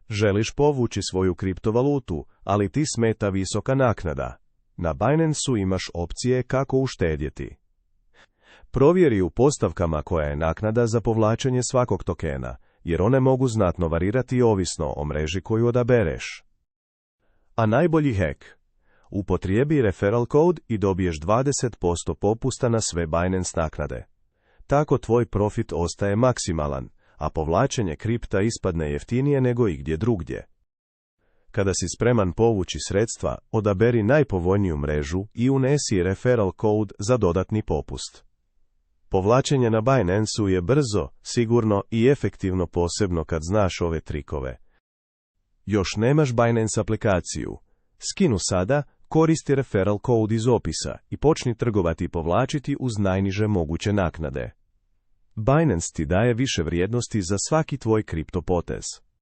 Želiš povući svoju kriptovalutu, ali ti smeta visoka naknada. Na Binance-u imaš opcije kako uštedjeti. Provjeri u postavkama koja je naknada za povlačenje svakog tokena, jer one mogu znatno varirati ovisno o mreži koju odabereš. A najbolji hack. Upotrijebi referral code i dobiješ 20% popusta na sve Binance naknade. Tako tvoj profit ostaje maksimalan, a povlačenje kripta ispadne jeftinije nego igdje drugdje. Kada si spreman povući sredstva, odaberi najpovoljniju mrežu i unesi referral code za dodatni popust. Povlačenje na Binance-u je brzo, sigurno i efektivno, posebno kad znaš ove trikove. Još nemaš Binance aplikaciju? Skinu sada, koristi referral code iz opisa i počni trgovati i povlačiti uz najniže moguće naknade. Binance ti daje više vrijednosti za svaki tvoj kripto potez.